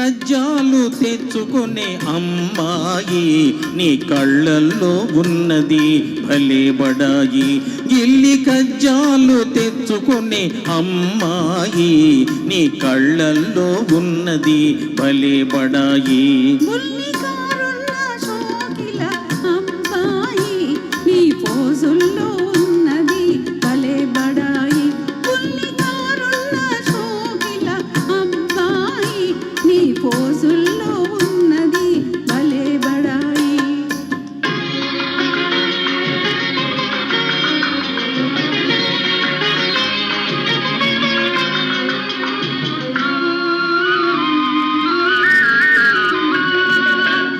కజ్జాలు తెచ్చుకునే అమ్మాయి నీ కళ్ళల్లో ఉన్నది భలే బడాయి. గిల్లి కజ్జాలు తెచ్చుకునే అమ్మాయి నీ కళ్ళల్లో ఉన్నది భలే బడాయి. పోజుల్లో ఉన్నది భలే బడాయి. పుల్లికారున్న షోకిల అబ్బాయి నీ పోజుల్లో ఉన్నది భలే బడాయి.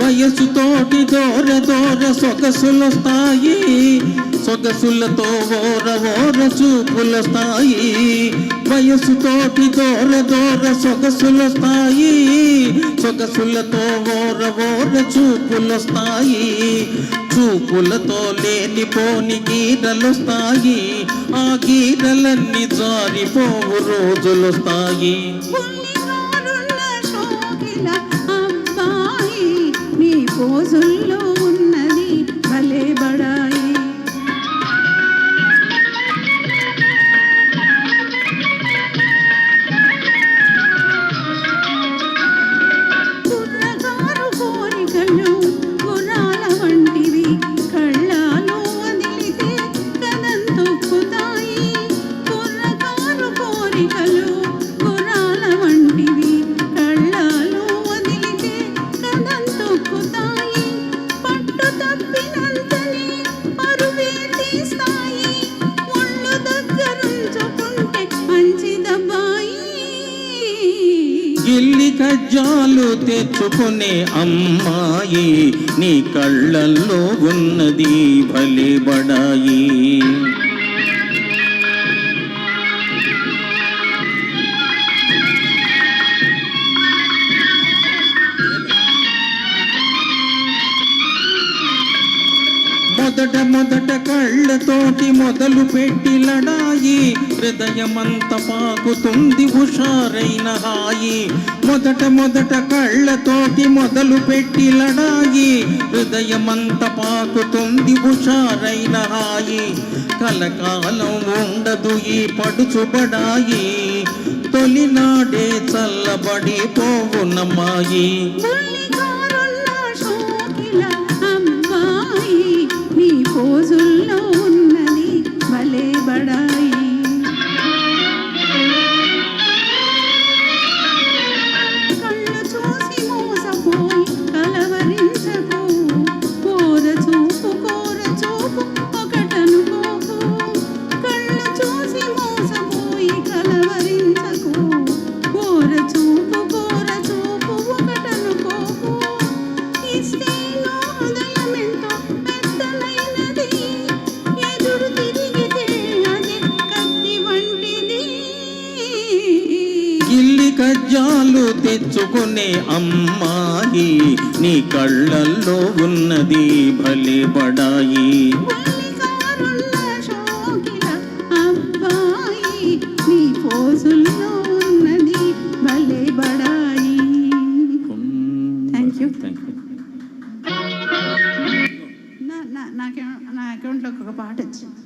వయసుతోటి దూర దూర సొగసులొస్తాయి, సొగసులతో ఓర ఓర చూపులొస్తాయి. వయసుతోటి దూర దూర సొగసులొస్తాయి, సొగసులతో ఓర ఓర చూపులొస్తాయి. చూపులతో లేనిపోని గీరలొస్తాయి, ఆ గీరలన్నీ జారిపోవు రోజులొస్తాయి. పోజుల్లో ఉన్నది భలే బడాయి. కుర్రగారు కోరికలు గుర్రాల వంటివి, కళ్ళాలు వదిలితే కదంతొక్కుతాయి. కుర్రగారు కోరికలు గుర్రాల వంటివి, కళ్ళాలు వదిలితే కదంతొక్కుతాయి. పట్టు తప్పినంతనే పరువే తీస్తాయి, ఒళ్ళు దగ్గరుంచుకుంటే మంచిదబ్బాయి. గిల్లి కజ్జాలు తెచ్చుకునే అమ్మాయి నీ కళ్ళల్లో ఉన్నది భలే బడాయి. మొదట మొదట కళ్ళతోటి మొదలు పెట్టి లడాయి, హృదయమంత పాకుతుంది హుషారైన హాయి. మొదట మొదట కళ్ళతోటి మొదలు పెట్టి లడాయి, హృదయమంత పాకుతుంది హుషారైన హాయి. కలకాలం ఉండదు ఈ పడుచుబడాయి, తొలినాడే చల్లబడి పోవునమ్మాయి. నీ పోజుల్లో ఉన్నది భలే బడాయి. కళ్ళు చూసి మోసపోయి కలవరించకు, కోర చూపు ఒకటనుకోకు. కళ్ళు చూసి మోసపోయి కలవరించకు, కోర చూపు ఒకటనుకోకు. ఇస్తే హృదయమెంతో పెద్దనైనది, ఎదురు తిరిగితే అది కత్తి వంటిది. గిల్లి కజ్జాలు తెచ్చుకునే అమ్మాయి నీ కళ్ళల్లో ఉన్నది భలే బడాయి. పుల్లికారున్న షోకిల అబ్బాయి నీ పోజుల్లో ఉన్నది భలే బడాయి. Thank you. నా అకౌంట్లోకి ఒక పాట వచ్చింది.